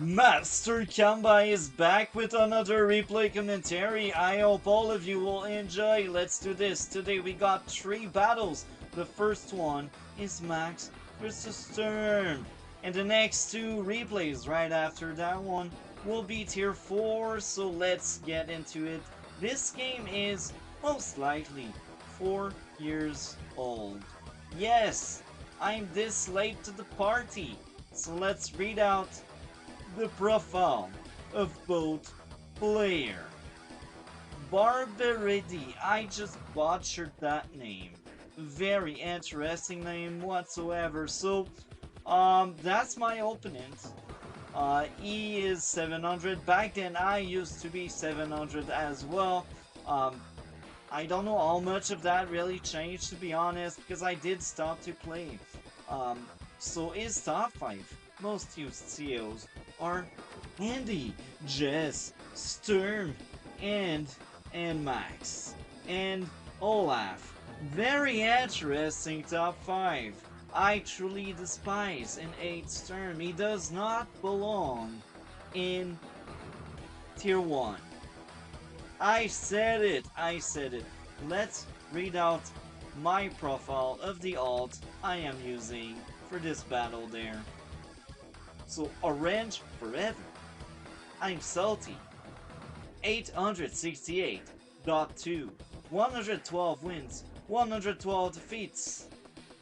Master Kamba is back with another replay commentary. I hope all of you will enjoy. Let's do this. Today we got 3 battles. The first one is Max versus Stern. And the next 2 replays right after that one will be tier 4. So let's get into it. This game is most likely 4 years old. Yes, I'm this late to the party. So let's read out the profile of both player. Barbaridi, I just butchered that name. Very interesting name whatsoever. So, that's my opponent. He is 700. Back then, I used to be 700 as well. I don't know how much of that really changed, to be honest, because I did stop to play. So his top 5 most used COs are Andy, Jess, Sturm, and Max. And Olaf. Very interesting top 5. I truly despise an 8 Sturm. He does not belong in tier 1. I said it. Let's read out my profile of the alt I am using for this battle there. So, orange forever. I'm salty. 868.2. 112 wins. 112 defeats.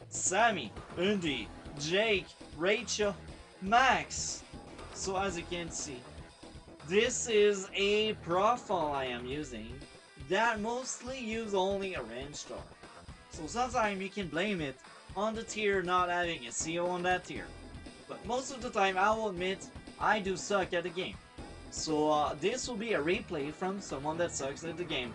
Sammy, Andy, Jake, Rachel, Max. So as you can see, this is a profile I am using that mostly use only orange star. So sometimes you can blame it on the tier not having a CO on that tier. But most of the time, I will admit, I do suck at the game. So this will be a replay from someone that sucks at the game.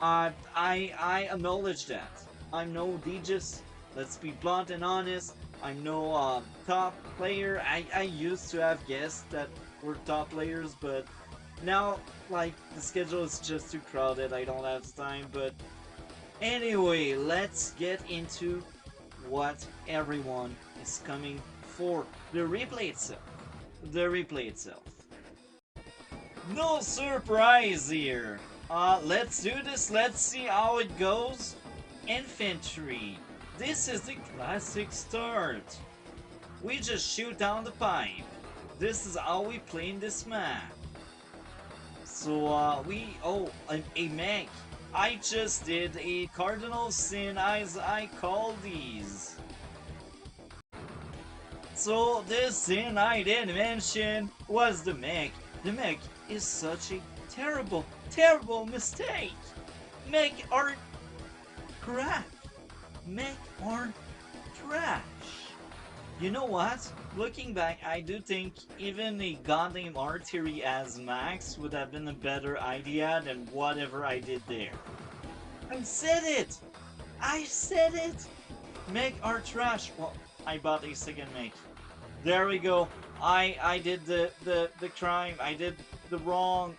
I acknowledge that. I'm no Digis, let's be blunt and honest. I'm no top player. I used to have guests that were top players, but now, like, the schedule is just too crowded. I don't have time, but anyway, let's get into what everyone is coming for the replay itself. No surprise here. Let's do this. Let's see how it goes. Infantry. This is the classic start. We just shoot down the pipe. This is how we play in this map. So a mech. I just did a cardinal sin, as I call these. So this sin I didn't mention was the mech. The mech is such a terrible mistake. Mech are crap. Mech are trash. You know what? Looking back, I do think even a goddamn artillery as Max would have been a better idea than whatever I did there. I said it! Mech are trash. Well, I bought a second mech. There we go. I did the crime. I did the wrong.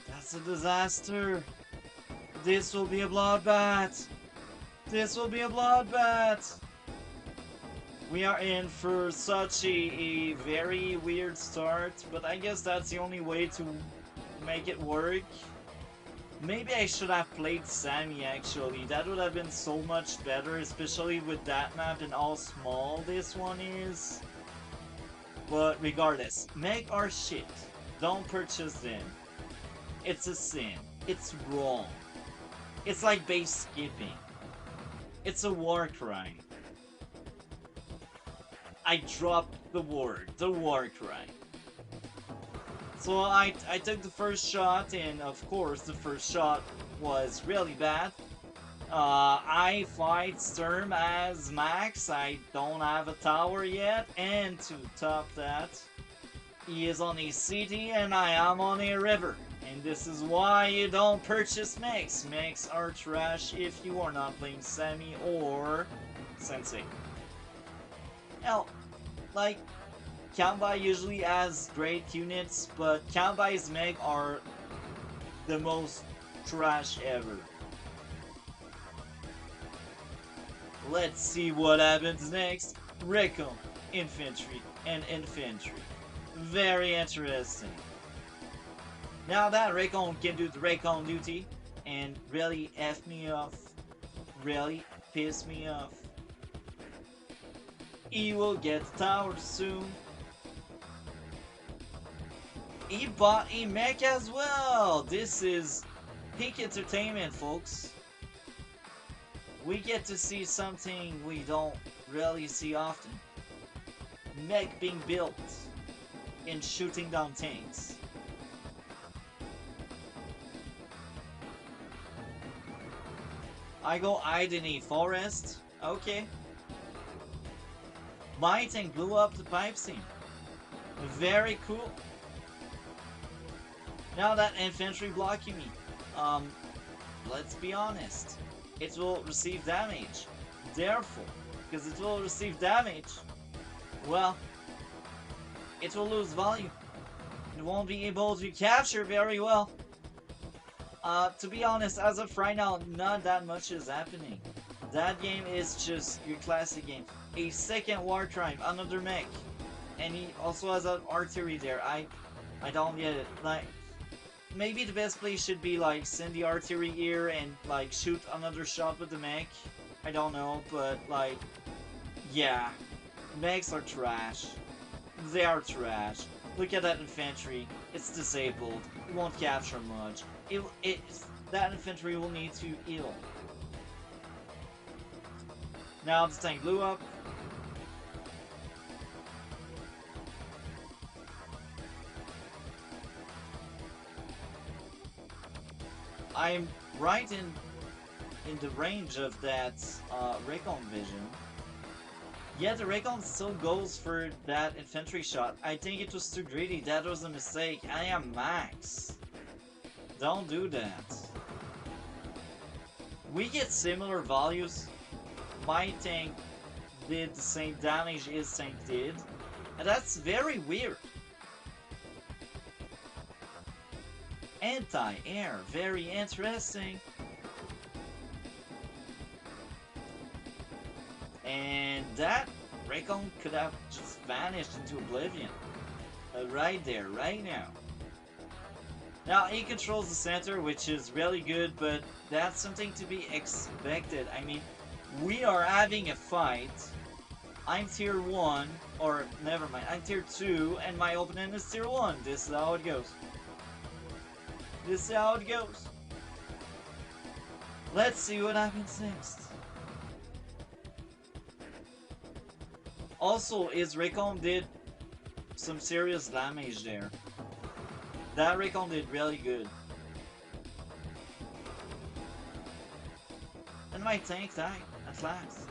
That's a disaster. This will be a bloodbath. We are in for such a very weird start, but I guess that's the only way to make it work. Maybe I should have played Sammy actually. That would have been so much better, especially with that map and how small this one is. But regardless, mech are shit. Don't purchase them. It's a sin. It's wrong. It's like base skipping. It's a war crime. I dropped the word, the war crime. So I took the first shot, and of course the first shot was really bad. I fight Sturm as Max. I don't have a tower yet, and to top that, he is on a city and I am on a river. And this is why you don't purchase mechs. Mechs are trash if you are not playing Sammy or Sensei. Hell, like, Kanbai usually has great units, but Kanbai's mech are the most trash ever. Let's see what happens next. Recon, infantry, and infantry. Very interesting. Now that Raycon can do the Raycon duty and really F me off, really piss me off. He will get the tower soon. He bought a mech as well. This is peak entertainment, folks. We get to see something we don't really see often. Mech being built and shooting down tanks. I go hide in a forest. Okay. My tank blew up the pipe seam. Very cool. Now that infantry blocking me, let's be honest. It will receive damage. Therefore, because it will receive damage, well, it will lose value. It won't be able to capture very well. To be honest, as of right now, not that much is happening. That game is just your classic game. A second war crime, another mech. And he also has an artillery there. I don't get it. Like, maybe the best play should be like send the artillery here and like shoot another shot with the mech. I don't know, but like, yeah. Mechs are trash. They are trash. Look at that infantry. It's disabled. It won't capture much. That infantry will need to heal. Now the tank blew up. I'm right in the range of that Raycon vision. Yeah, the Raycon still goes for that infantry shot. I think it was too greedy. That was a mistake. I am max. Don't do that. We get similar values. My tank did the same damage his tank did. And that's very weird. Anti-air, very interesting. And that Raycon could have just vanished into oblivion. Right there, right now. Now, he controls the center, which is really good, but that's something to be expected. I mean, we are having a fight. I'm tier 1, or never mind, I'm tier 2, and my opponent is tier 1. This is how it goes. This is how it goes. Let's see what happens next. Also, his Raycon did some serious damage there. That Raycon did really good. And my tank died at last.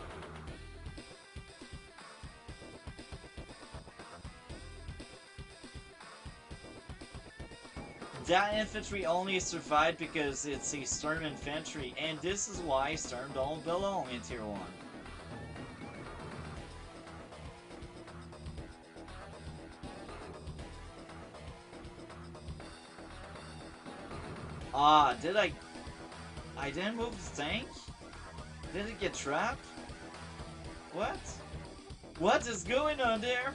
That infantry only survived because it's a Sturm infantry, and this is why Sturm don't belong in tier 1. Ah, did I didn't move the tank? Did it get trapped? What? What is going on there?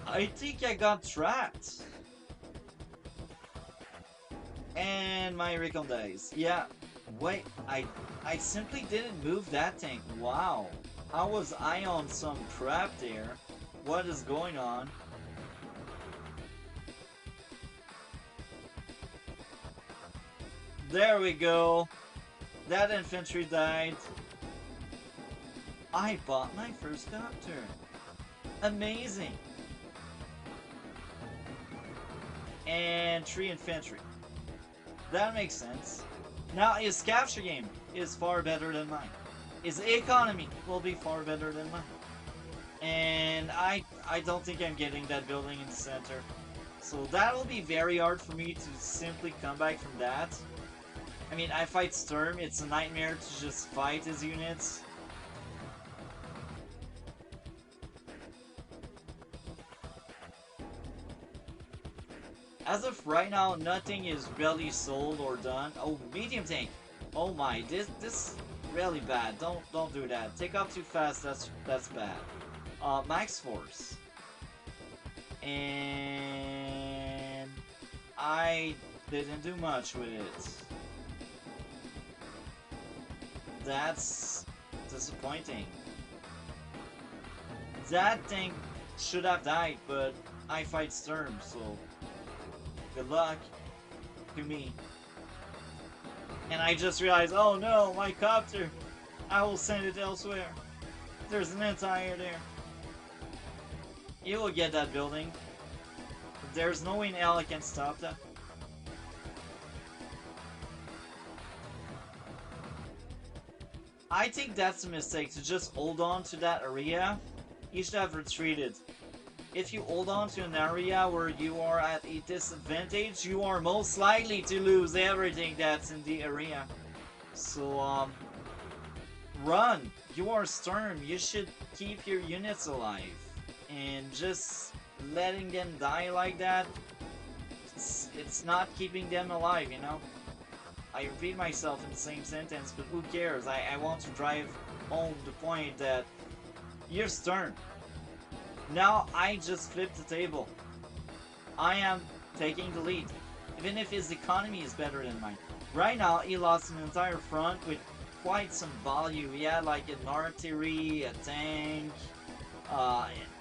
I think I got trapped. And my Raycon dies. Yeah, wait, I simply didn't move that tank. Wow. How was I on some trap there? What is going on? There we go. That infantry died. I bought my first copter. Amazing. And 3 infantry. That makes sense. Now his capture game is far better than mine. His economy will be far better than mine. And I don't think I'm getting that building in the center. So that will be very hard for me to simply come back from that. I mean, I fight Sturm, it's a nightmare to just fight his units. As of right now, nothing is really sold or done. Oh, medium tank. Oh my, this really bad. Don't do that. Take up too fast. That's bad. Max Force, and I didn't do much with it. That's disappointing. That thing should have died, but I fight Sturm, so good luck to me. And I just realized, oh no, my copter! I will send it elsewhere. There's an anti-air there. You will get that building. There's no way in hell I can stop that. I think that's a mistake, to just hold on to that area. You should have retreated. If you hold on to an area where you are at a disadvantage, you are most likely to lose everything that's in the area. So, run! You are Sturm, you should keep your units alive. And just letting them die like that, it's not keeping them alive, you know? I repeat myself in the same sentence, but who cares? I want to drive home the point that you're Sturm. Now I just flipped the table. I am taking the lead, even if his economy is better than mine. Right now, he lost an entire front with quite some value. He had like an artillery, a tank,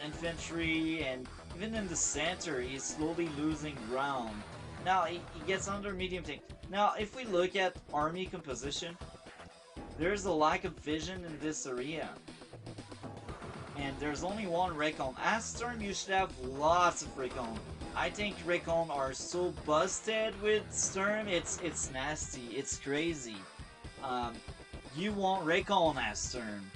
infantry, and even in the center, he's slowly losing ground. Now, he gets under medium tank. Now, if we look at army composition, there's a lack of vision in this area. And there's only one Recon. As Sturm, you should have lots of Recon. I think Recon are so busted with Sturm, it's nasty, it's crazy. You want Recon as Sturm.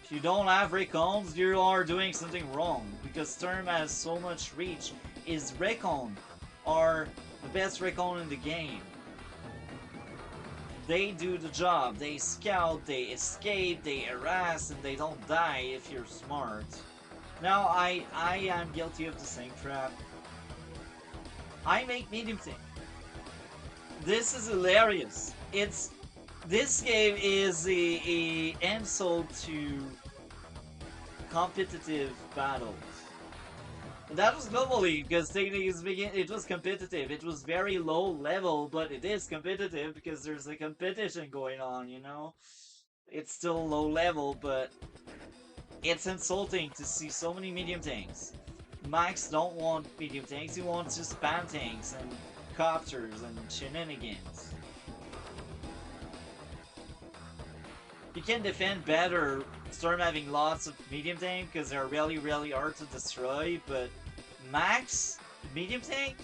If you don't have Recons, you are doing something wrong, because Sturm has so much reach. His Recon are the best Recon in the game. They do the job. They scout, they escape, they harass, and they don't die if you're smart. Now, I am guilty of the same trap. I make medium tank. This is hilarious. This game is a insult to competitive battles. That was globally, because technically it was competitive. It was very low level, but it is competitive because there's a competition going on, you know? It's still low level, but it's insulting to see so many medium tanks. Max don't want medium tanks, he wants just spam tanks and copters and shenanigans. You can defend better Storm having lots of medium tank because they're really, really hard to destroy, but Max? Medium tank?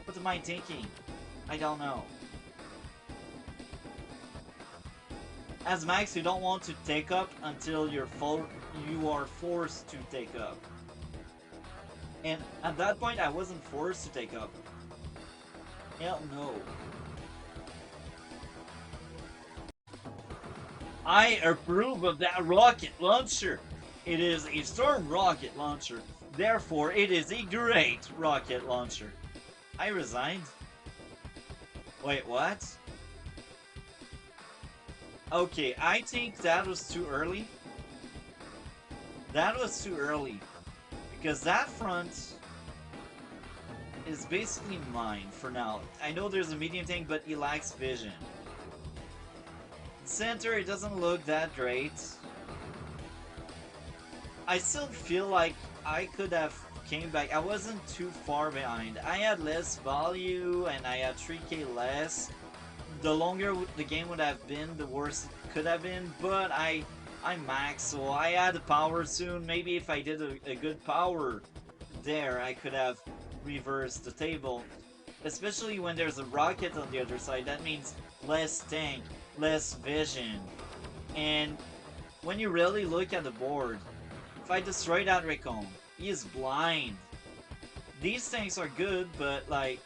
What am I thinking? I don't know. As Max, you don't want to take up until you are forced to take up. And at that point, I wasn't forced to take up. Hell no. I approve of that rocket launcher. It is a Storm rocket launcher. Therefore, it is a great rocket launcher. I resigned. Wait, what? Okay, I think that was too early. That was too early. Because that front is basically mine for now. I know there's a medium tank, but he lacks vision. Center, it doesn't look that great. I still feel like I could have came back. I wasn't too far behind. I had less value and I had 3k less. The longer the game would have been, the worse it could have been, but I'm max, so I had the power soon. Maybe if I did a good power there, I could have reversed the table. Especially when there's a rocket on the other side, that means less tank, less vision. And when you really look at the board, if I destroy that Recon, he is blind. These tanks are good, but like,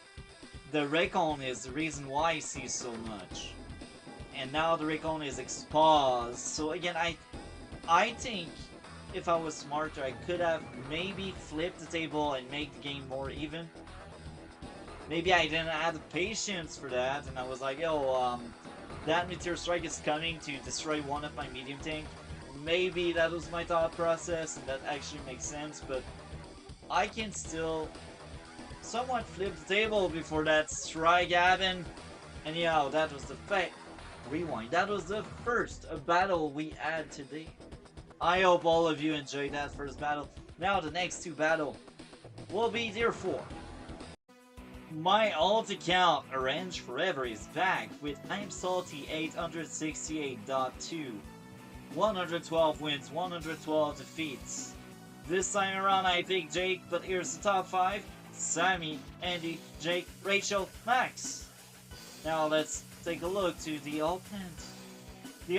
the Recon is the reason why he sees so much. And now the Recon is exposed. So again, I think if I was smarter, I could have maybe flipped the table and make the game more even. Maybe I didn't have the patience for that, and I was like, yo, that meteor strike is coming to destroy one of my medium tank. Maybe that was my thought process, and that actually makes sense, but I can still somewhat flip the table before that strike happened. And yeah, that was the rewind. That was the first battle we had today. I hope all of you enjoyed that first battle. Now the next two battle will be tier 4. My alt account Arrange Forever is back with I'm Salty 868.2. 112 wins, 112 defeats. This time around I picked Jake, but here's the top 5. Sammy, Andy, Jake, Rachel, Max. Now let's take a look to the opponent. The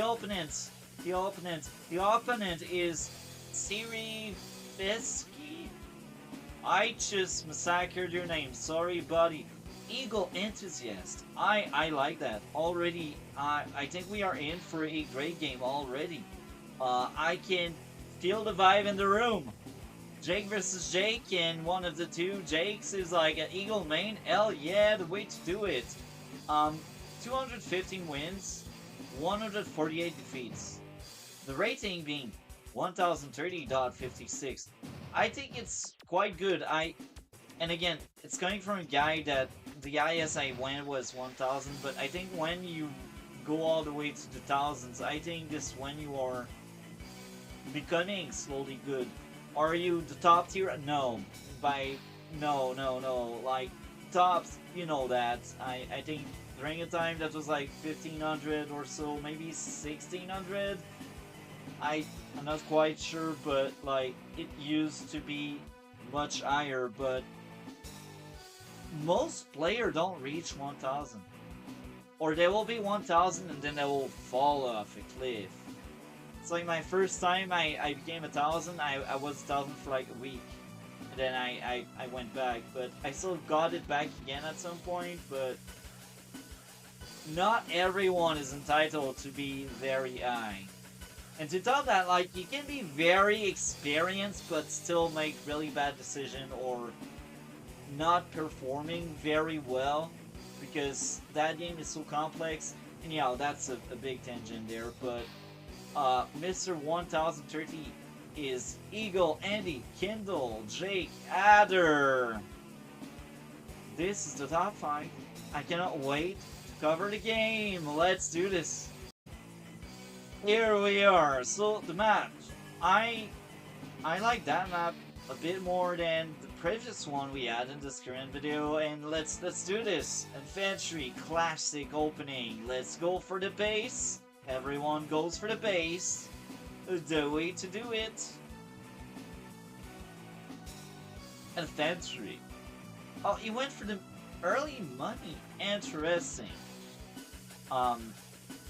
opponent is Siri Bisky. I just massacred your name. Sorry, buddy. Eagle Enthusiast. I like that. Already, I think we are in for a great game already. I can feel the vibe in the room. Jake versus Jake, and one of the two Jakes is like an Eagle main. Hell yeah, the way to do it. 215 wins, 148 defeats. The rating being 1030.56. I think it's quite good. And again, it's coming from a guy that the highest I went was 1000, but I think when you go all the way to the thousands, I think this when you are becoming slowly good. Are you the top tier? No. No. Like, tops, you know that. I think during a time that was like 1500 or so, maybe 1600. I'm not quite sure, but like, it used to be much higher, but most players don't reach 1000. Or they will be 1000 and then they will fall off a cliff. It's like my first time I became 1000, I was 1000 for like a week. And then I went back, but I still got it back again at some point, but not everyone is entitled to be very high. And to top that, like, you can be very experienced but still make really bad decision or not performing very well because that game is so complex. And yeah, that's a big tangent there, but Mr. 1030 is Eagle, Andy, Kindle, Jake, Adder. This is the top 5. I cannot wait to cover the game. Let's do this. Here we are. So the map, I like that map a bit more than the previous one we had in this current video, and let's do this. Infantry classic opening. Let's go for the base. Everyone goes for the base. The way to do it. Infantry. Oh, he went for the early money. Interesting.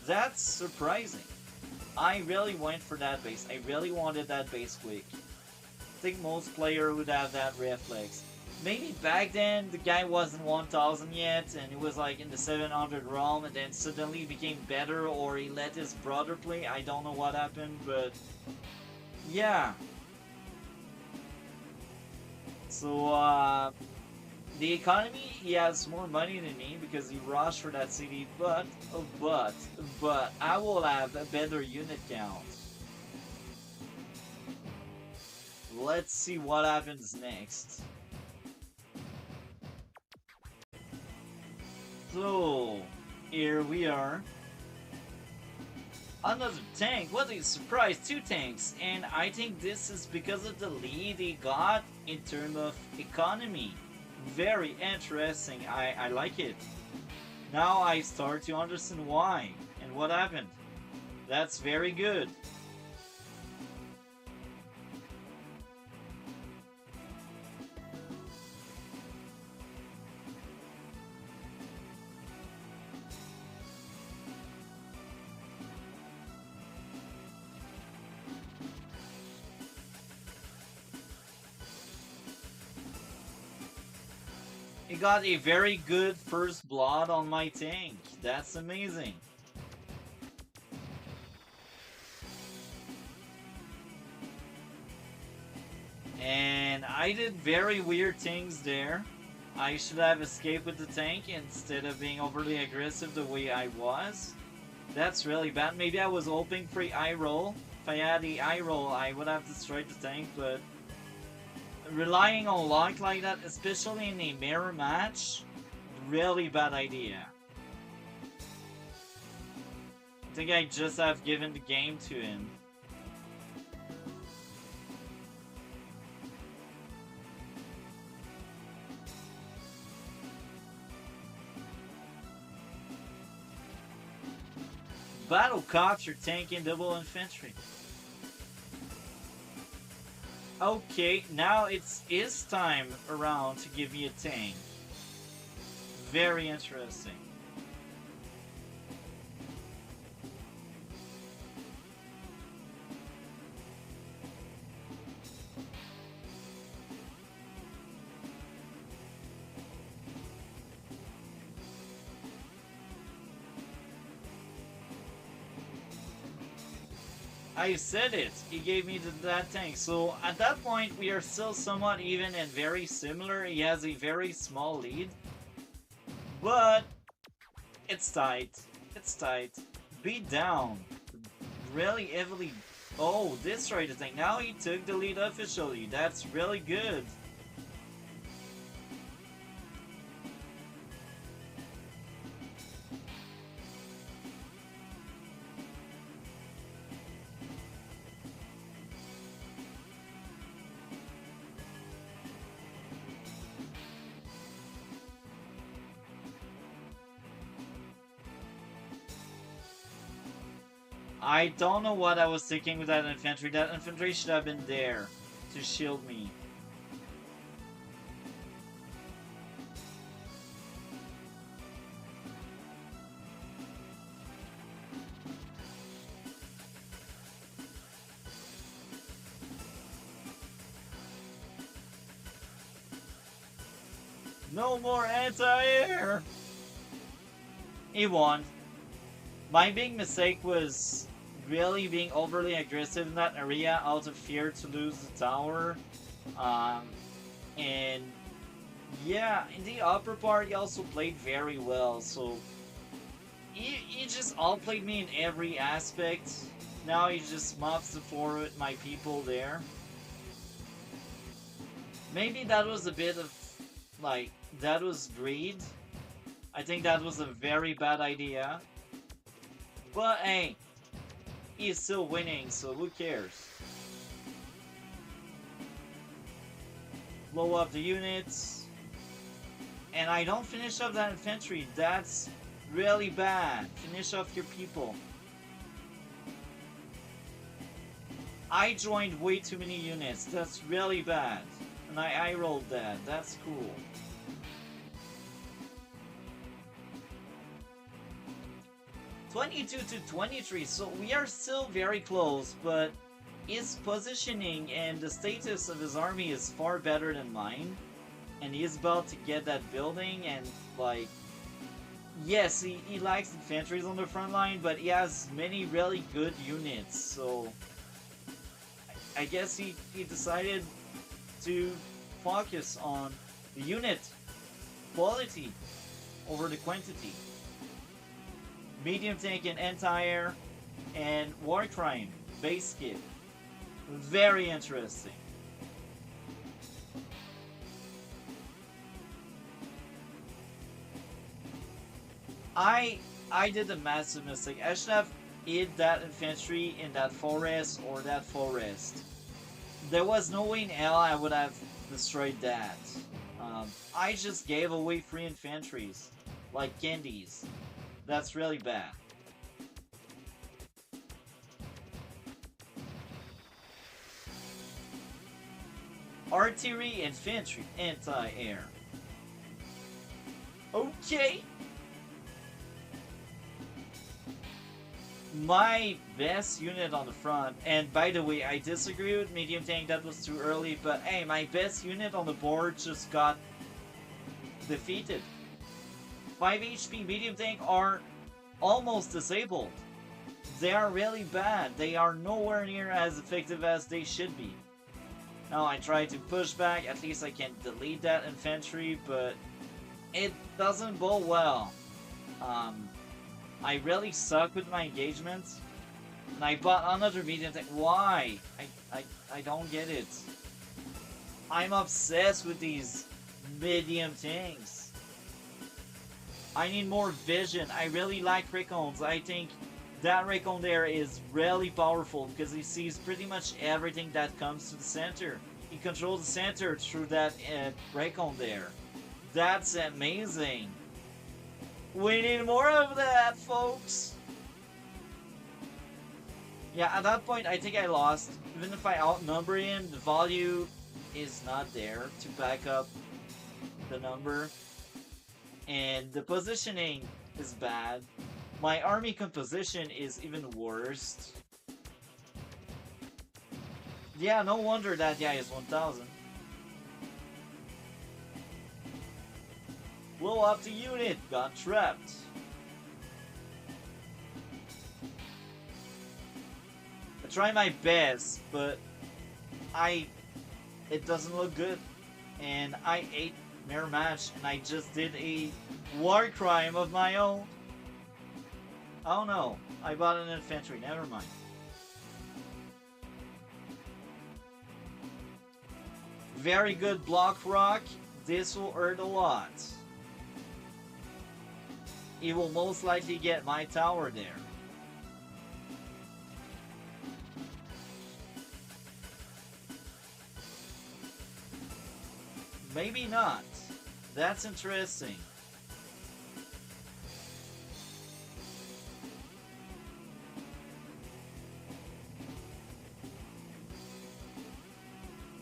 That's surprising. I really went for that base. I really wanted that base quick. I think most players would have that reflex. Maybe back then the guy wasn't 1000 yet and it was like in the 700 realm and then suddenly became better or he let his brother play. I don't know what happened, but yeah. So the economy, he has more money than me because he rushed for that city, but I will have a better unit count. Let's see what happens next. So, here we are. Another tank, what a surprise, 2 tanks, and I think this is because of the lead he got in terms of economy. Very interesting, I like it. Now I start to understand why and what happened. That's very good. He got a very good first blood on my tank. That's amazing. And I did very weird things there. I should have escaped with the tank instead of being overly aggressive the way I was. That's really bad. Maybe I was hoping for eye roll. If I had the eye roll, I would have destroyed the tank, but relying on luck like that, especially in a mirror match, really bad idea. I think I just have given the game to him. Battle copter tanking double infantry. Okay, now it's his time around to give me a tank. Very interesting. I said it. He gave me that tank. So at that point, we are still somewhat even and very similar. He has a very small lead. But it's tight. It's tight. Beat down. Really heavily. Oh, destroyed the tank. Now he took the lead officially. That's really good. I don't know what I was thinking with that infantry. That infantry should have been there to shield me. No more anti-air! He won. My big mistake was really being overly aggressive in that area out of fear to lose the tower. And yeah, in the upper part he also played very well, so he just outplayed me in every aspect. Now he just mops the floor with my people there. Maybe that was a bit of, like, that was greed. I think that was a very bad idea. But hey, he's still winning, so who cares? Blow up the units. And I don't finish up that infantry. That's really bad. Finish off your people. I joined way too many units. That's really bad. And I rolled that. That's cool. (22 to 23), so we are still very close, but his positioning and the status of his army is far better than mine. And he's about to get that building, and like, yes, he likes infantry on the front line, but he has many really good units, so I guess he decided to focus on the unit quality over the quantity. Medium tank and anti-air, and war crime, base skip. Very interesting. I did a massive mistake. I should have hid that infantry in that forest or that forest. There was no way in hell I would have destroyed that. I just gave away free infantries, like candies. That's really bad. Artillery, infantry, anti-air. Okay. My best unit on the front, and by the way, I disagree with medium tank, that was too early, but hey, my best unit on the board just got defeated. 5 HP medium tank are almost disabled. They are really bad. They are nowhere near as effective as they should be. Now I try to push back, at least I can delete that infantry, but it doesn't bode well. I really suck with my engagements. And I bought another medium tank. Why? I don't get it. I'm obsessed with these medium tanks. I need more vision. I really like Rickons. I think that Rickon there is really powerful because he sees pretty much everything that comes to the center. He controls the center through that Rickon there. That's amazing. We need more of that, folks. Yeah, at that point, I think I lost. Even if I outnumber him, the value is not there to back up the number. And the positioning is bad. My army composition is even worse. Yeah, no wonder that guy is 1000. Blow up the unit, got trapped. I try my best, but it doesn't look good. And I ate mirror match, and I just did a war crime of my own. Oh no, I bought an infantry, never mind. Very good block rock, this will hurt a lot. He will most likely get my tower there. Maybe not. That's interesting.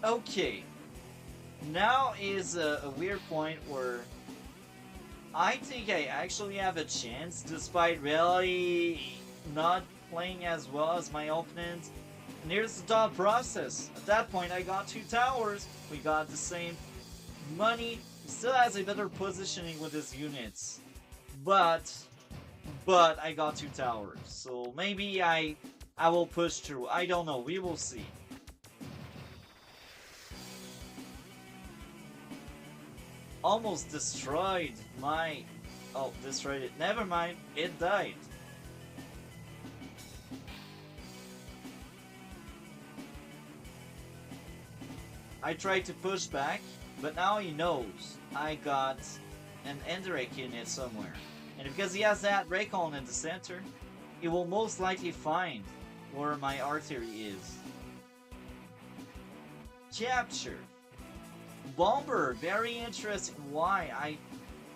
Okay. Now is a weird point where I think I actually have a chance despite really not playing as well as my opponent. And here's the thought process. At that point I got 2 towers. We got the same money. He still has a better positioning with his units. But I got 2 towers. So maybe I will push through. I don't know. We will see. Almost destroyed my... Oh, destroyed it. Never mind. It died. I tried to push back, but now he knows I got an Enderake unit somewhere. And because he has that Raycon in the center, he will most likely find where my artillery is. Capture. Bomber, very interesting. Why?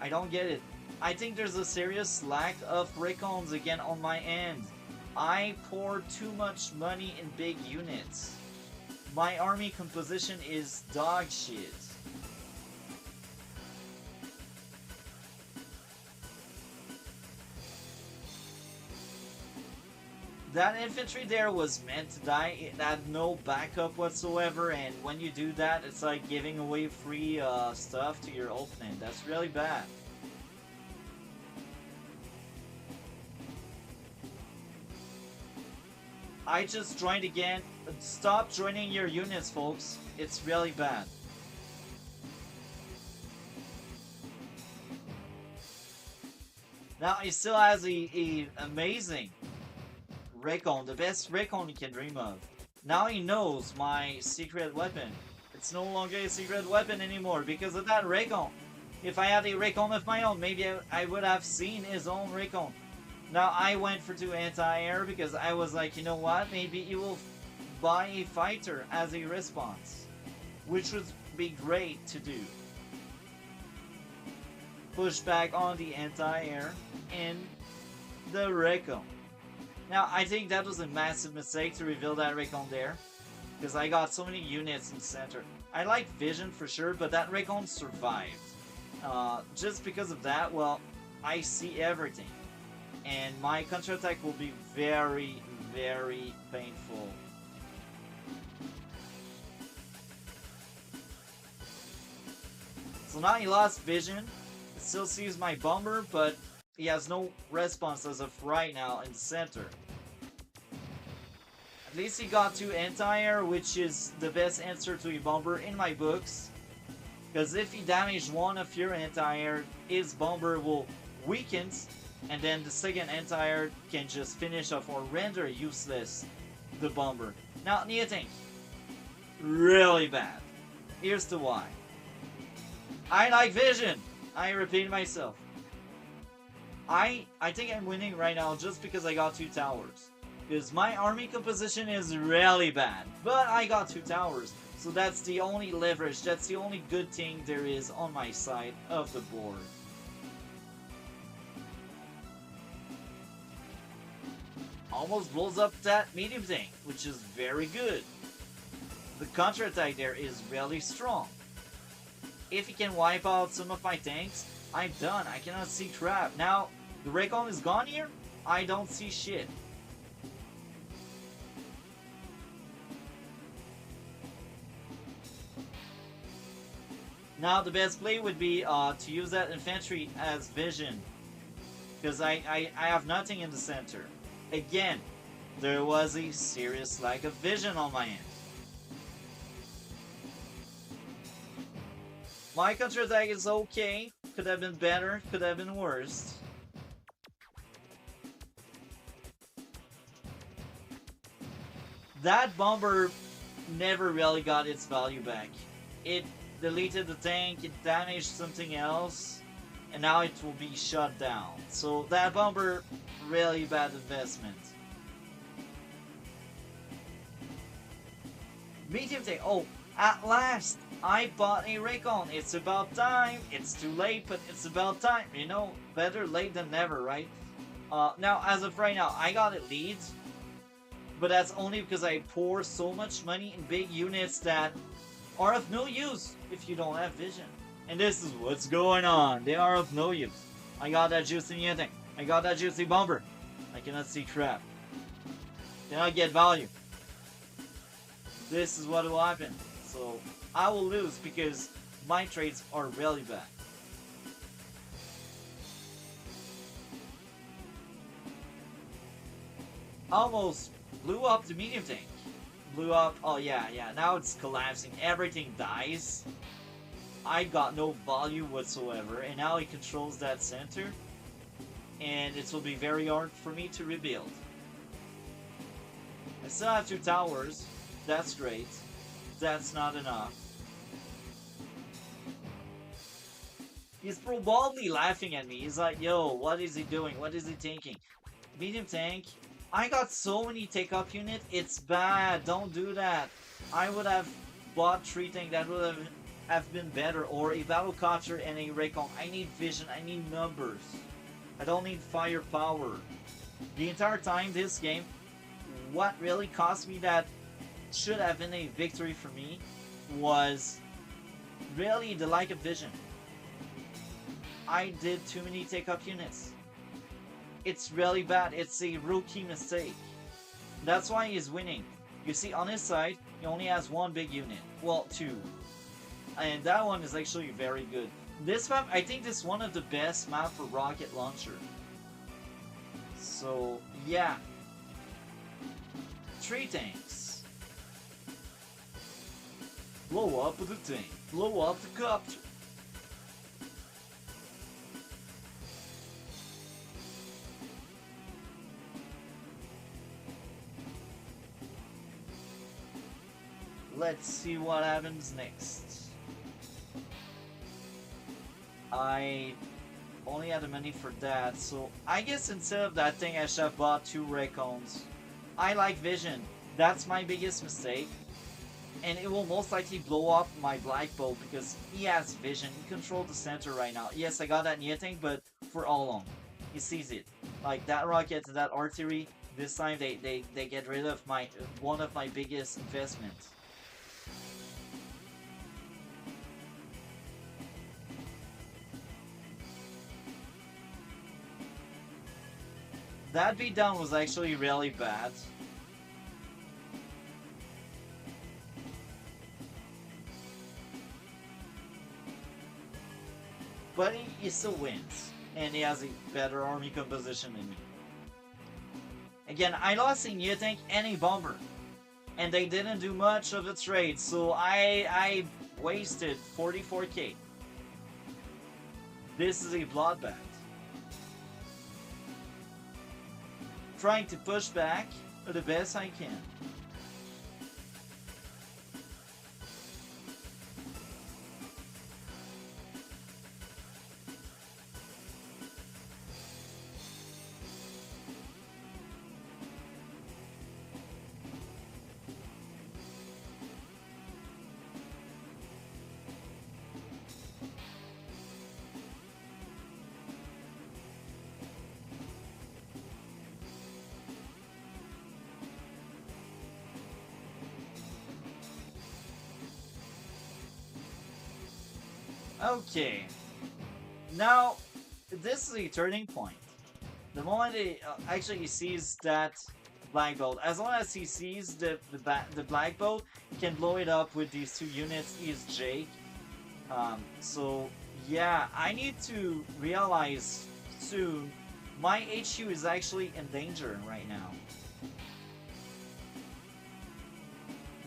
I don't get it. I think there's a serious lack of Raycons again on my end. I pour too much money in big units. My army composition is dog shit. That infantry there was meant to die. It had no backup whatsoever, and when you do that, it's like giving away free stuff to your opponent. That's really bad. I just joined again. Stop joining your units, folks. It's really bad. Now, he still has a amazing Raycon, the best Raycon you can dream of. Now he knows my secret weapon. It's no longer a secret weapon anymore because of that Raycon. If I had a Raycon of my own, maybe I would have seen his own Raycon. Now I went for 2 anti-air because I was like, you know what, maybe he will buy a fighter as a response. Which would be great to do. Push back on the anti-air and the Raycon. Now, I think that was a massive mistake to reveal that Raycon there. Because I got so many units in the center. I like vision for sure, but that Raycon survived. Just because of that, well, I see everything. And my counterattack will be very, very painful. So now he lost vision. It still sees my bomber, but he has no response as of right now in the center. At least he got 2 anti-air, which is the best answer to a bomber in my books. Because if he damaged one of your anti-air, his bomber will weaken and then the second anti-air can just finish off or render useless the bomber. Now, Neotank, really bad. Here's the why. I like vision. I repeat myself. I think I'm winning right now just because I got 2 towers. Because my army composition is really bad. But I got 2 towers. So that's the only leverage. That's the only good thing there is on my side of the board. Almost blows up that medium tank, which is very good. The counterattack there is really strong. If he can wipe out some of my tanks, I'm done. I cannot see crap. Now, the Recon is gone here. I don't see shit. Now, the best play would be to use that infantry as vision. Because I have nothing in the center. Again, there was a serious lack of vision on my end. My counterattack is okay. Could have been better, could have been worse. That bomber never really got its value back. It deleted the tank, it damaged something else, and now it will be shut down. So that bomber, really bad investment. Medium tank, oh, at last, I bought a Recon. It's about time. It's too late, but it's about time. You know, better late than never, right? Now, as of right now, I got it lead, but that's only because I pour so much money in big units that are of no use if you don't have vision. And this is what's going on. They are of no use. I got that juicy unit. I got that juicy bomber. I cannot see crap. Cannot get value. This is what will happen. So I will lose because my trades are really bad. Almost blew up the medium tank. Blew up. Oh yeah. Now it's collapsing. Everything dies. I got no value whatsoever, and now he controls that center, and it will be very hard for me to rebuild. I still have 2 towers. That's great. That's not enough. He's probably laughing at me. He's like, yo, what is he doing? What is he thinking? Medium tank. I got so many take-up units. It's bad. Don't do that. I would have bought 3 tanks. That would have been better. Or a battlecopter and a Recon. I need vision. I need numbers. I don't need firepower. The entire time this game, what really cost me that should have been a victory for me was really the lack of vision. I did too many take-up units. It's really bad. It's a rookie mistake. That's why he's winning. You see, on his side, he only has 1 big unit. Well, 2. And that one is actually very good. This map, I think this is one of the best maps for rocket launcher. So, yeah. 3 tanks. Blow up the tank. Blow up the copter. Let's see what happens next. I only had the money for that, so I guess instead of that thing I should have bought 2 Recons. I like vision. That's my biggest mistake. And it will most likely blow up my Black Bolt because he has vision. He controls the center right now. Yes, I got that Nieting, but for all along. He sees it. Like that rocket and that artillery, this time they get rid of my one of my biggest investments. That beatdown was actually really bad. But he still wins. And he has a better army composition than me. Again, I lost a new tank and a bomber. And they didn't do much of the trade, so I wasted 44k. This is a bloodbath. trying to push back the best I can. Okay, now this is a turning point. The moment he sees that black bolt, as long as he sees the black bolt, he can blow it up with these two units. Is Jake. So yeah, I need to realize soon my HU is actually in danger right now.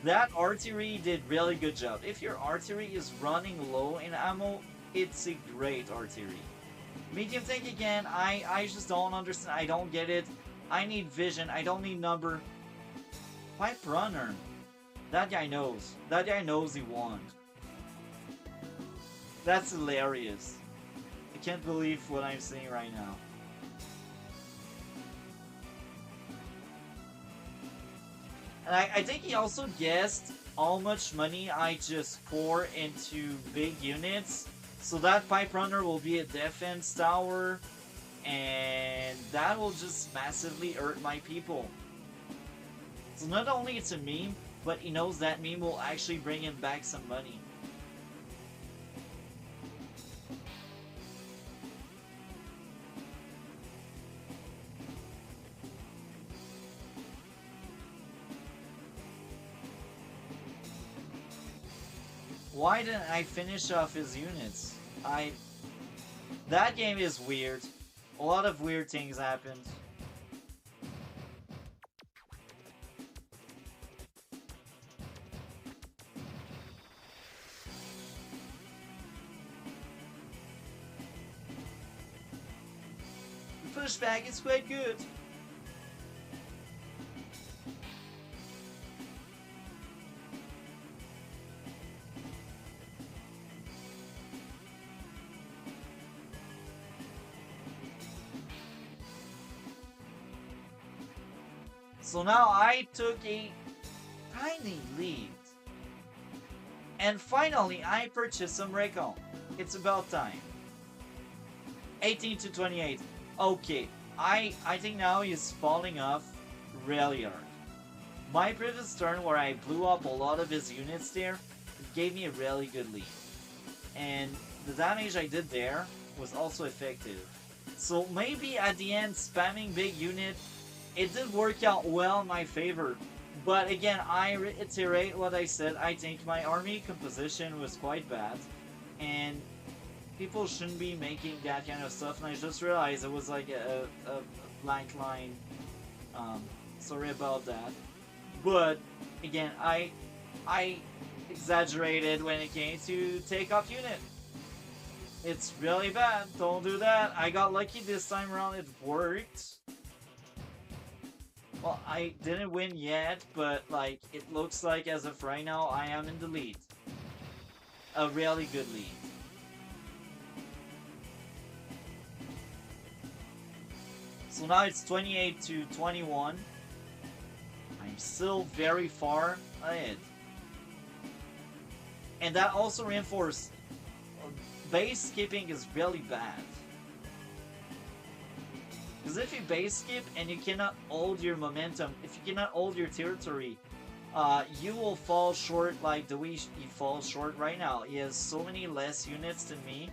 That artillery did really good job. If your artillery is running low in ammo, it's a great artillery. Medium tank again, I just don't understand. I don't get it. I need vision. I don't need number. Pipe runner. That guy knows. That guy knows he won. That's hilarious. I can't believe what I'm seeing right now. And I think he also guessed how much money I just pour into big units. So that pipe runner will be a defense tower. And that will just massively hurt my people. So not only it's a meme, but he knows that meme will actually bring him back some money. Why didn't I finish off his units? That game is weird. A lot of weird things happened. The pushback is quite good. So now I took a tiny lead. And finally, I purchased some Recon. It's about time. 18 to 28. Okay, I think now he's falling off really hard. My previous turn where I blew up a lot of his units there, it gave me a really good lead. And the damage I did there was also effective. So maybe at the end, spamming big unit, it did work out well in my favor. But again, I reiterate what I said. I think my army composition was quite bad. And people shouldn't be making that kind of stuff. And I just realized it was like a blank line. Sorry about that. But again, I exaggerated when it came to take off unit. It's really bad. Don't do that. I got lucky this time around. It worked. Well, I didn't win yet, but like it looks like as of right now, I am in the lead. A really good lead. So now it's 28 to 21. I'm still very far ahead. And that also reinforced base skipping is really bad. Because if you base skip and you cannot hold your momentum, if you cannot hold your territory, you will fall short like the way he falls short right now. He has so many less units than me.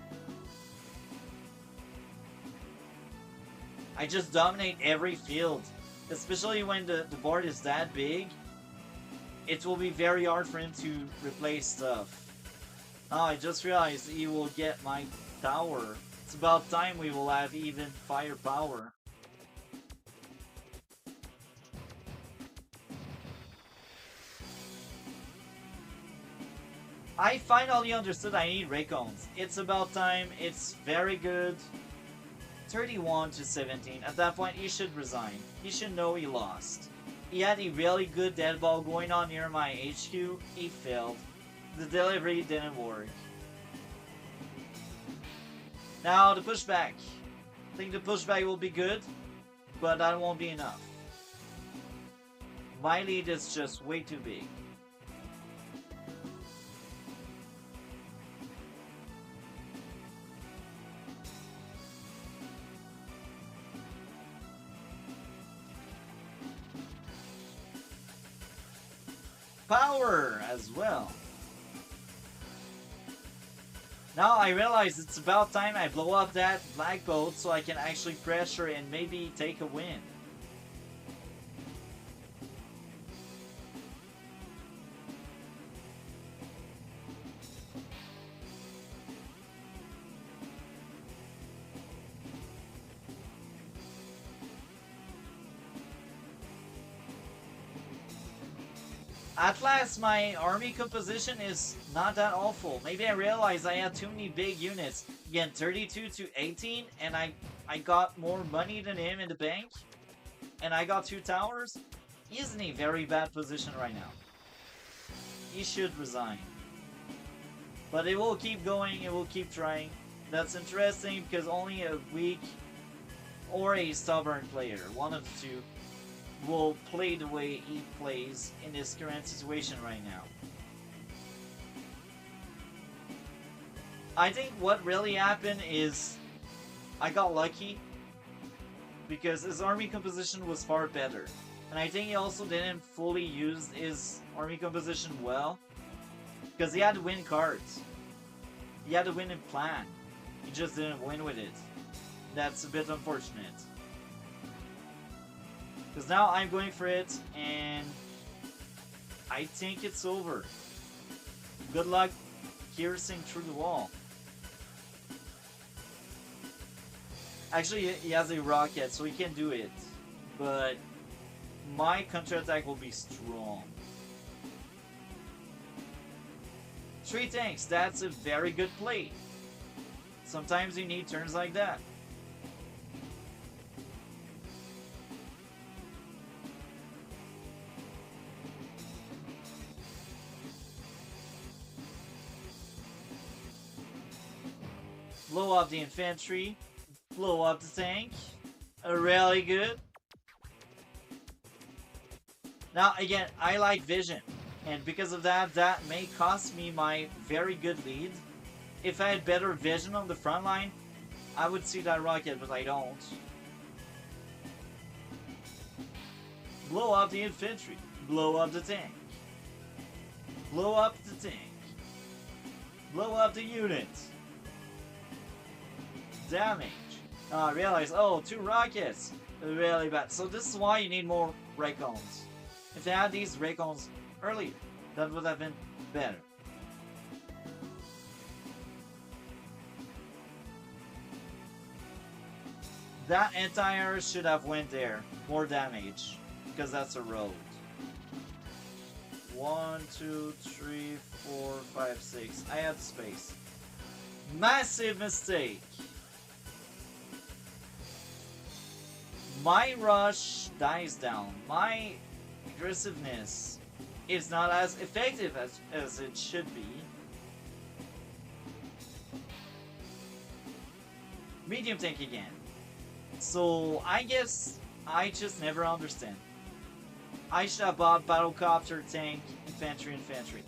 I just dominate every field. Especially when the board is that big. It will be very hard for him to replace stuff. Oh, I just realized he will get my tower. It's about time we will have even firepower. I finally understood I need Raycons. It's about time. It's very good. 31 to 17. At that point, he should resign. He should know he lost. He had a really good dead ball going on near my HQ. He failed. The delivery didn't work. Now the pushback. I think the pushback will be good, but that won't be enough. My lead is just way too big. Power as well. Now I realize it's about time I blow up that black boat so I can actually pressure and maybe take a win. At last, my army composition is not that awful. Maybe I realized I had too many big units. Again, 32 to 18, and I got more money than him in the bank. And I got 2 towers. He's in a very bad position right now. He should resign. But it will keep going, it will keep trying. That's interesting because only a weak or a stubborn player, one of the two, will play the way he plays in this current situation right now. I think what really happened is I got lucky because his army composition was far better. And I think he also didn't fully use his army composition well because he had to win cards. He had to win in plan. He just didn't win with it. That's a bit unfortunate. Because now I'm going for it, and I think it's over. Good luck piercing through the wall. Actually, he has a rocket, so he can do it. But my counterattack will be strong. 3 tanks, that's a very good play. Sometimes you need turns like that. Blow up the infantry, blow up the tank, really good. Now again, I like vision, and because of that, that may cost me my very good lead. If I had better vision on the front line, I would see that rocket, but I don't. Blow up the infantry, blow up the tank, blow up the tank, blow up the units. Damage. I realized, oh, 2 rockets. Really bad. So this is why you need more Raycons. If they had these Raycons earlier, that would have been better. That anti-air should have went there. More damage. Because that's a road. 1, 2, 3, 4, 5, 6. I had space. Massive mistake. My rush dies down. My aggressiveness is not as effective as it should be. Medium tank again. So I guess I just never understand. I should have bought battlecopter, tank, infantry.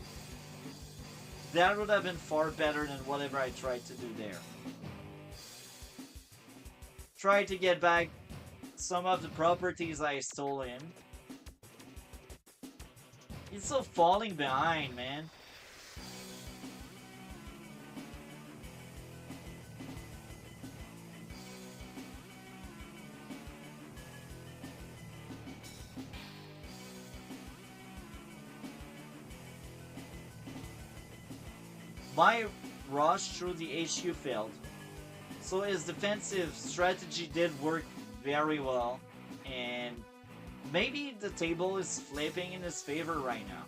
That would have been far better than whatever I tried to do there. Try to get back some of the properties I stole in. It's so falling behind, man. My rush through the HQ failed. So his defensive strategy did work very well, and maybe the table is flipping in his favor right now.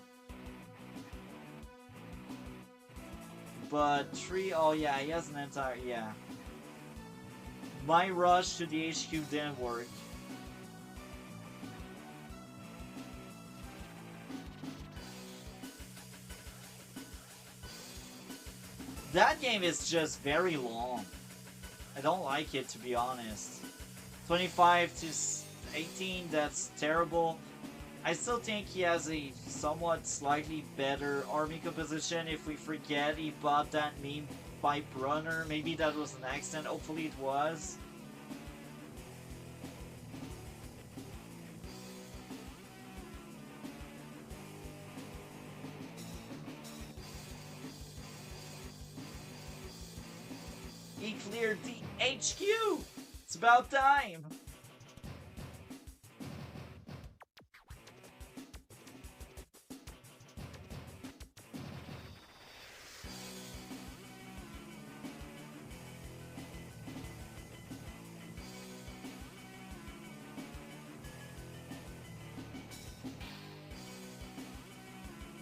But 3, oh yeah, he has an entire, yeah. My rush to the HQ didn't work. That game is just very long. I don't like it, to be honest. 25 to 18, that's terrible. I still think he has a somewhat slightly better army composition if we forget he bought that meme by Brunner. Maybe that was an accident, hopefully it was. He cleared the HQ! It's about time!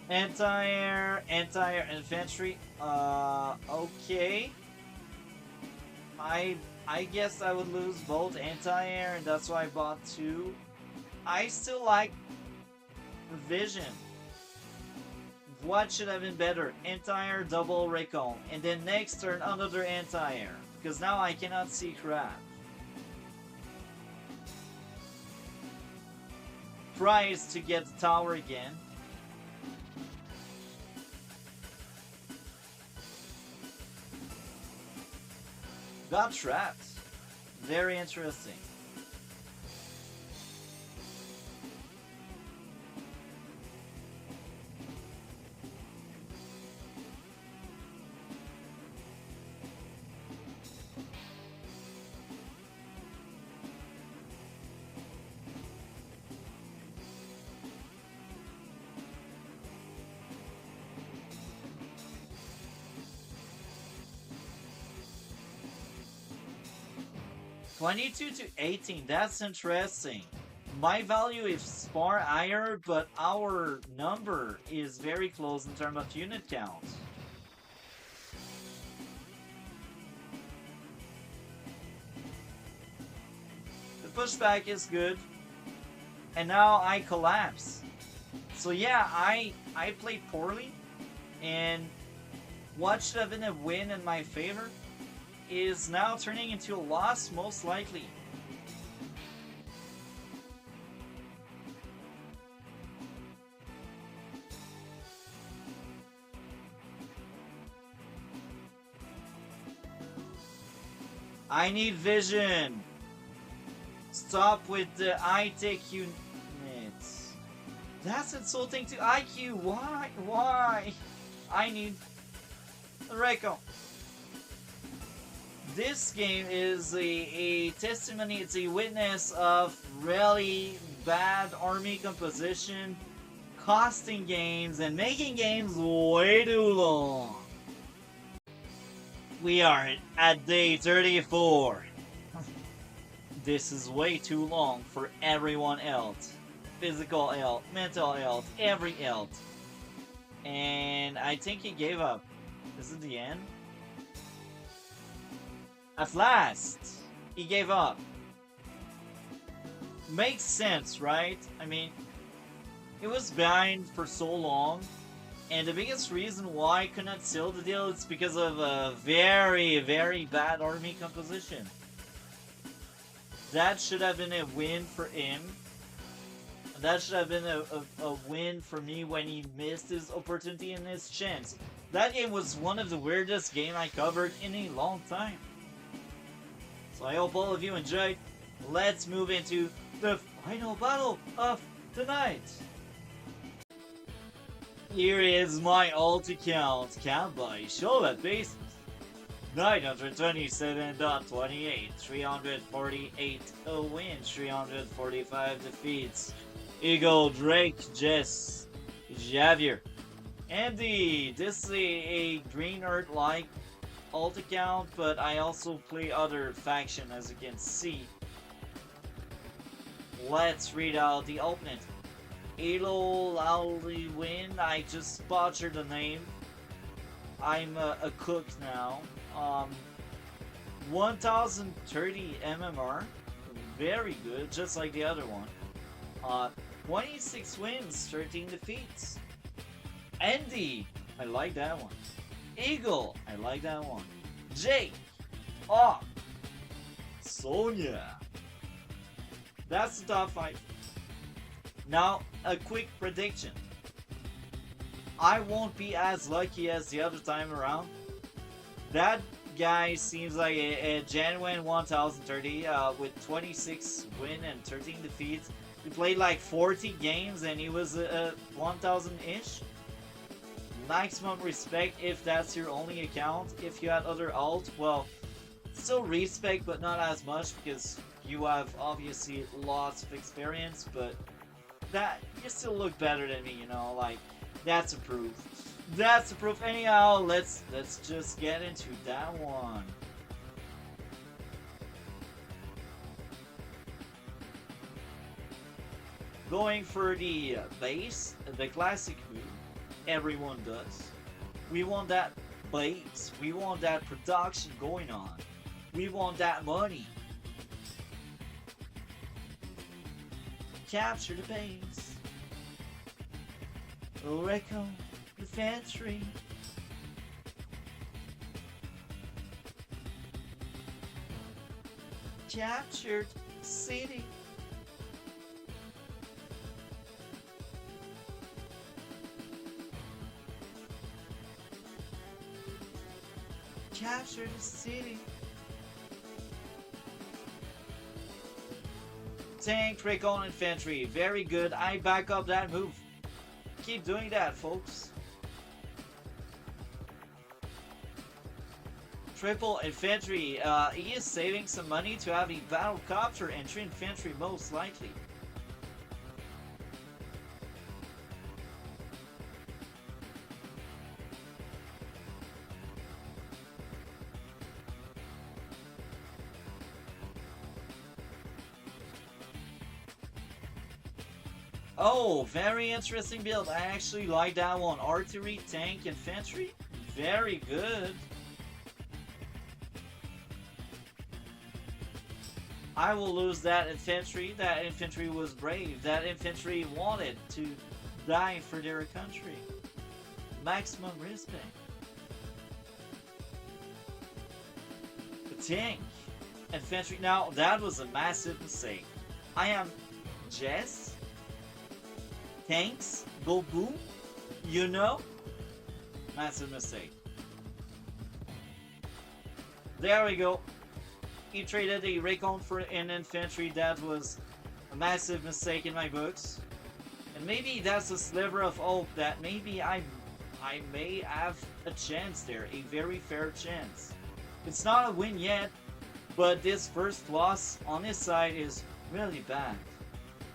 Anti-air, anti-air infantry. Okay. I guess I would lose both anti-air, and that's why I bought two. I still like Vision. What should have been better? Anti-air, double recon, and then next turn another anti-air, because now I cannot see crap. Tries to get the tower again. Got trapped. Very interesting. $22 to 18, that's interesting. My value is far higher, but our number is very close in terms of unit count. The pushback is good. And now I collapse. So yeah, I played poorly. And what should have been a win in my favor is now turning into a loss, most likely. I need vision. Stop with the high-tech units. That's insulting to IQ. Why? Why? I need Reiko. This game is a testimony, it's a witness of really bad army composition, costing games, and making games way too long. We are at day 34. This is way too long for everyone else. Physical health, mental health, every health. And I think he gave up. Is it the end? At last! He gave up. Makes sense, right? I mean, it was behind for so long, and the biggest reason why I could not seal the deal is because of a very, very bad army composition. That should have been a win for him. That should have been a win for me when he missed his opportunity and his chance. That game was one of the weirdest games I covered in a long time. So I hope all of you enjoyed. Let's move into the final battle of the night. Here is my ult count by Shovet basis. 927.28, 348 wins, 345 defeats. Eagle, Drake, Jess, Javier. Andy, this is a Green Earth-like alt account, but I also play other faction, as you can see. Let's read out the opponent. Elo Lowly Win, I just butchered the name. I'm a cook now. 1030 MMR. Very good, just like the other one. 26 wins, 13 defeats. Andy, I like that one. Eagle, I like that one. Jake, oh, Sonia. That's the top 5. Now, a quick prediction. I won't be as lucky as the other time around. That guy seems like a genuine 1030 with 26 win and 13 defeats. He played like 40 games and he was a 1000-ish. Maximum respect if that's your only account. If you had other alt, well, still respect but not as much because you have obviously lots of experience, but that you still look better than me, you know, like that's a proof. That's the proof. Anyhow, let's just get into that one. Going for the base, the classic move. Everyone does. We want that base. We want that production going on. We want that money. Capture the base. Recon infantry. Captured city. Capture the city. Tank, recon, infantry. Very good. I back up that move. Keep doing that, folks. Triple infantry. He is saving some money to have a battle copter entry infantry most likely. Oh, very interesting build. I actually like that one. Artillery, tank, infantry. Very good. I will lose that infantry. That infantry was brave. That infantry wanted to die for their country. Maximum respect. The tank. Infantry. Now, that was a massive mistake. I am Jess. Tanks go boom, you know? Massive mistake. There we go. He traded a recon for an infantry. That was a massive mistake in my books. And maybe that's a sliver of hope that maybe I may have a chance there, a very fair chance. It's not a win yet, but this first loss on his side is really bad.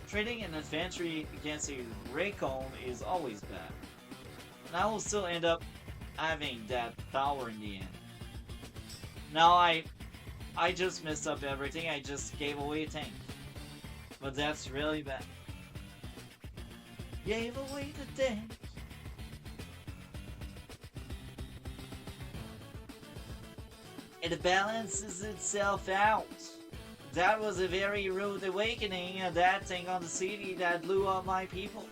Trading an infantry against a recon is always bad. And I will still end up having that tower in the end. Now I just messed up everything. I just gave away a tank. But that's really bad. Gave away the tank. It balances itself out. That was a very rude awakening, that thing on the city that blew up my people.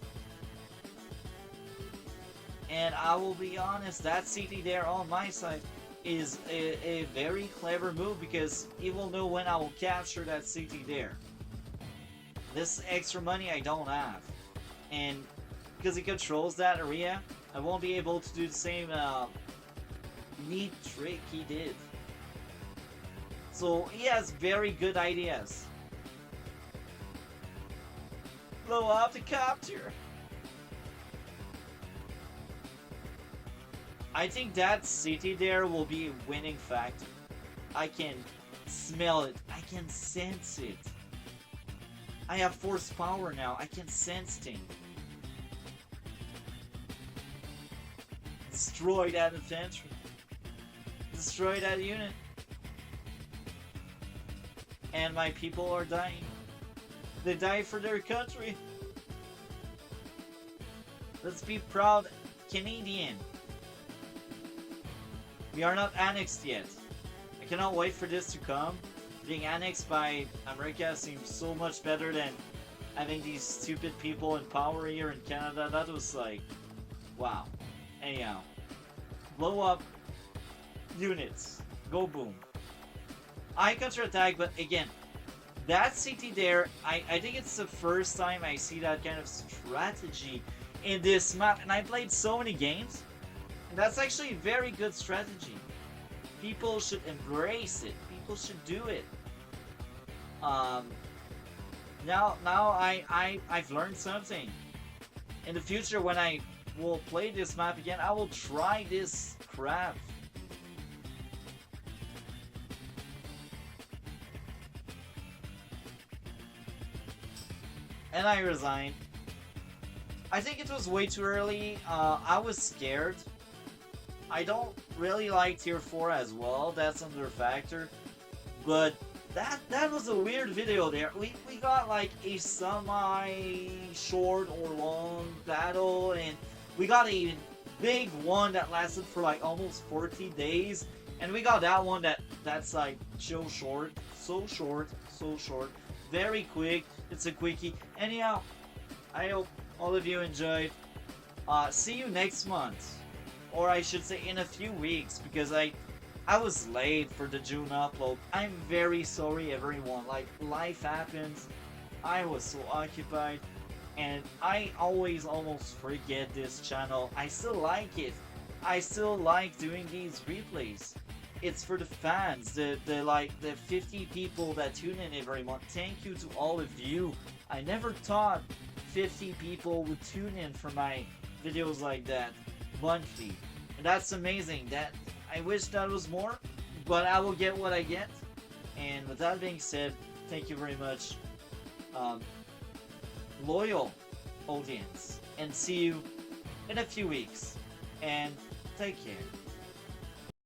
And I will be honest, that city there on my side is a very clever move because he will know when I will capture that city there. This extra money I don't have. And because he controls that area, I won't be able to do the same neat trick he did. So he has very good ideas. Blow up the copter. I think that city there will be a winning factor. I can smell it. I can sense it. I have force power now. I can sense things. Destroy that infantry. Destroy that unit. And my people are dying. They die for their country. Let's be proud Canadian. We are not annexed yet. I cannot wait for this to come. Being annexed by America seems so much better than having these stupid people in power here in Canada. That was like, wow. Anyhow, blow up units. Go boom. I counterattack, but again, that city there, I think it's the first time I see that kind of strategy in this map. And I played so many games. That's actually a very good strategy. People should embrace it. People should do it. Now I've learned something. In the future, when I will play this map again, I will try this crap. And I resigned. I think it was way too early. I was scared. I don't really like tier 4 as well. That's another factor. But that was a weird video there. We got like a semi-short or long battle, and we got a big one that lasted for like almost 40 days. And we got that one that's like so short. Very quick. It's a quickie. Anyhow, I hope all of you enjoyed. See you next month. Or I should say in a few weeks, because I was late for the June upload. I'm very sorry, everyone. Like, life happens. I was so occupied. And I always almost forget this channel. I still like it. I still like doing these replays. It's for the fans, the 50 people that tune in every month. Thank you to all of you. I never thought 50 people would tune in for my videos like that monthly. And that's amazing. That I wish that was more, but I will get what I get. And with that being said, thank you very much, loyal audience, and see you in a few weeks. And take care.